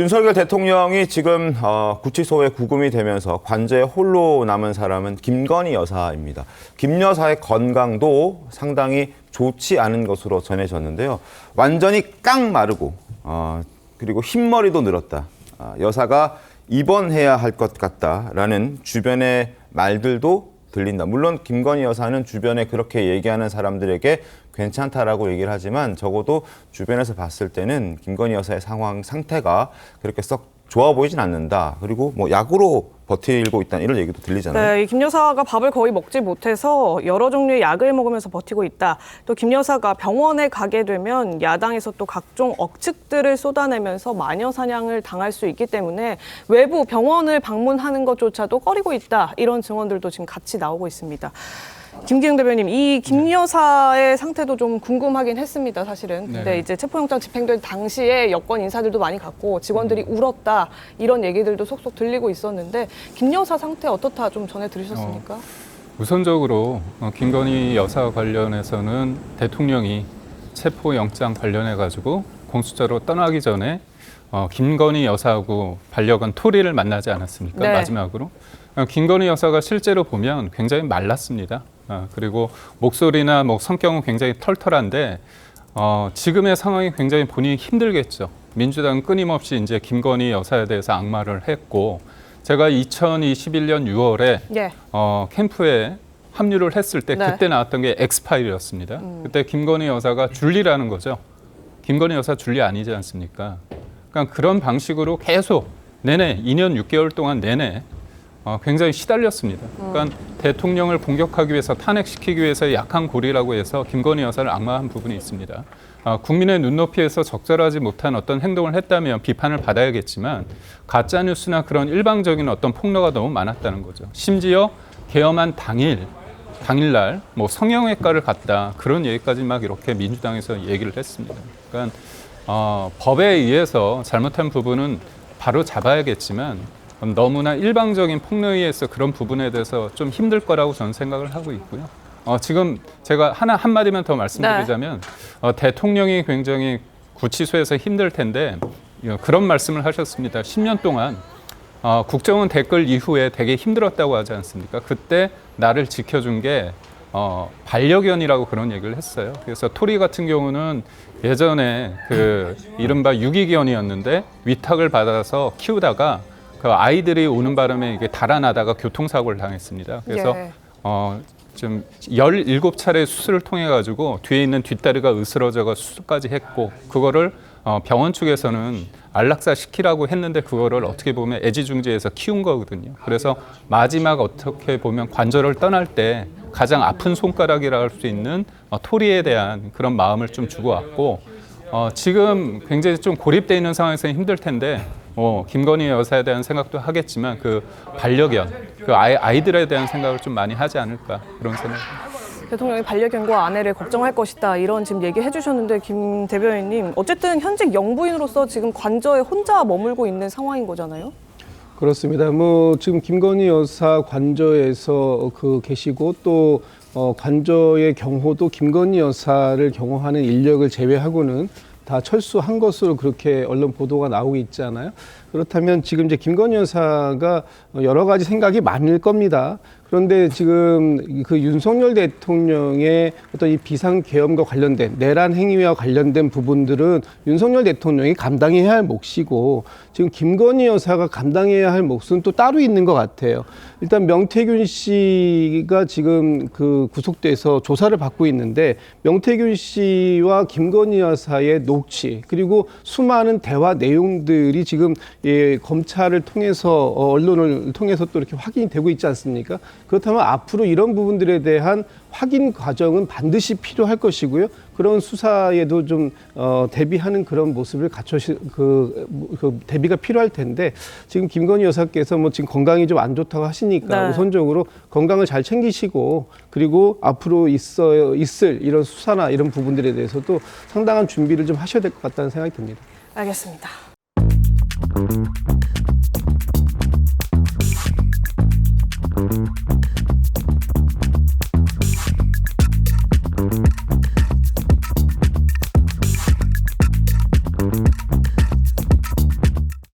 윤석열 대통령이 지금 구치소에 구금이 되면서 관저에 홀로 남은 사람은 김건희 여사입니다. 김 여사의 건강도 상당히 좋지 않은 것으로 전해졌는데요. 완전히 깡 마르고 그리고 흰머리도 늘었다. 여사가 입원해야 할 것 같다라는 주변의 말들도 들린다. 물론 김건희 여사는 주변에 그렇게 얘기하는 사람들에게 괜찮다라고 얘기를 하지만 적어도 주변에서 봤을 때는 김건희 여사의 상태가 그렇게 썩 좋아 보이진 않는다. 그리고 뭐 약으로 버티고 있다는 이런 얘기도 들리잖아요. 네, 김 여사가 밥을 거의 먹지 못해서 여러 종류의 약을 먹으면서 버티고 있다. 또 김 여사가 병원에 가게 되면 야당에서 또 각종 억측들을 쏟아내면서 마녀 사냥을 당할 수 있기 때문에 외부 병원을 방문하는 것조차도 꺼리고 있다. 이런 증언들도 지금 같이 나오고 있습니다. 김기흥 대변인, 이 김 여사의 상태도 좀 궁금하긴 했습니다, 사실은. 근데 이제 체포영장 집행될 당시에 여권 인사들도 많이 갔고 직원들이 울었다, 이런 얘기들도 속속 들리고 있었는데 김 여사 상태 어떻다 좀 전해 들으셨습니까? 우선적으로 김건희 여사 관련해서는 대통령이 체포영장 관련해가지고 공수처로 떠나기 전에 김건희 여사하고 반려견 토리를 만나지 않았습니까? 네. 마지막으로. 김건희 여사가 실제로 보면 굉장히 말랐습니다. 그리고 목소리나 성격은 굉장히 털털한데 지금의 상황이 굉장히 본인이 힘들겠죠. 민주당은 끊임없이 이제 김건희 여사에 대해서 악마를 했고, 제가 2021년 6월에 캠프에 합류를 했을 때 그때 나왔던 게 엑스파일이었습니다. 그때 김건희 여사가 줄리라는 거죠. 김건희 여사 줄리 아니지 않습니까? 그러니까 그런 방식으로 계속 내내 2년 6개월 동안 내내 굉장히 시달렸습니다. 그러니까 대통령을 공격하기 위해서, 탄핵시키기 위해서 약한 고리라고 해서 김건희 여사를 악마한 부분이 있습니다. 국민의 눈높이에서 적절하지 못한 어떤 행동을 했다면 비판을 받아야겠지만 가짜뉴스나 그런 일방적인 어떤 폭로가 너무 많았다는 거죠. 심지어 계엄한 당일날 성형외과를 갔다, 그런 얘기까지 막 이렇게 민주당에서 얘기를 했습니다. 그러니까 법에 의해서 잘못한 부분은 바로 잡아야겠지만 너무나 일방적인 폭로에 의해서 그런 부분에 대해서 좀 힘들 거라고 저는 생각을 하고 있고요. 지금 제가 한마디만 더 말씀드리자면 대통령이 굉장히 구치소에서 힘들 텐데 그런 말씀을 하셨습니다. 10년 동안 국정원 댓글 이후에 되게 힘들었다고 하지 않습니까? 그때 나를 지켜준 게 반려견이라고 그런 얘기를 했어요. 그래서 토리 같은 경우는 예전에 그 이른바 유기견이었는데 위탁을 받아서 키우다가 그 아이들이 오는 바람에 이게 달아나다가 교통사고를 당했습니다. 그래서 좀 17차례 수술을 통해 가지고 뒤에 있는 뒷다리가 으스러져가 수술까지 했고, 그거를 병원 측에서는 안락사 시키라고 했는데 그거를 어떻게 보면 애지중지해서 키운 거거든요. 그래서 마지막 어떻게 보면 관절을 떠날 때 가장 아픈 손가락이라 할 수 있는 토리에 대한 그런 마음을 좀 주고 왔고, 지금 굉장히 좀 고립되어 있는 상황에서 힘들 텐데 김건희 여사에 대한 생각도 하겠지만 그 반려견, 그 아이들에 대한 생각을 좀 많이 하지 않을까, 그런 생각입니다. 대통령이 반려견과 아내를 걱정할 것이다, 이런 지금 얘기해 주셨는데, 김 대변인님, 어쨌든 현직 영부인으로서 지금 관저에 혼자 머물고 있는 상황인 거잖아요? 그렇습니다. 지금 김건희 여사 관저에서 계시고 또 관저의 경호도 김건희 여사를 경호하는 인력을 제외하고는 다 철수한 것으로 그렇게 언론 보도가 나오고 있잖아요. 그렇다면 지금 이제 김건희 여사가 여러 가지 생각이 많을 겁니다. 그런데 지금 그 윤석열 대통령의 어떤 이 비상계엄과 관련된 내란 행위와 관련된 부분들은 윤석열 대통령이 감당해야 할 몫이고, 지금 김건희 여사가 감당해야 할 몫은 또 따로 있는 것 같아요. 일단 명태균 씨가 지금 구속돼서 조사를 받고 있는데, 명태균 씨와 김건희 여사의 녹취 그리고 수많은 대화 내용들이 지금 검찰을 통해서 언론을 통해서 또 이렇게 확인이 되고 있지 않습니까? 그렇다면 앞으로 이런 부분들에 대한 확인 과정은 반드시 필요할 것이고요. 그런 수사에도 좀 대비하는 그런 모습을 대비가 필요할 텐데, 지금 김건희 여사께서 지금 건강이 좀 안 좋다고 하시니까 우선적으로 건강을 잘 챙기시고, 그리고 앞으로 있을 이런 수사나 이런 부분들에 대해서도 상당한 준비를 좀 하셔야 될 것 같다는 생각이 듭니다. 알겠습니다.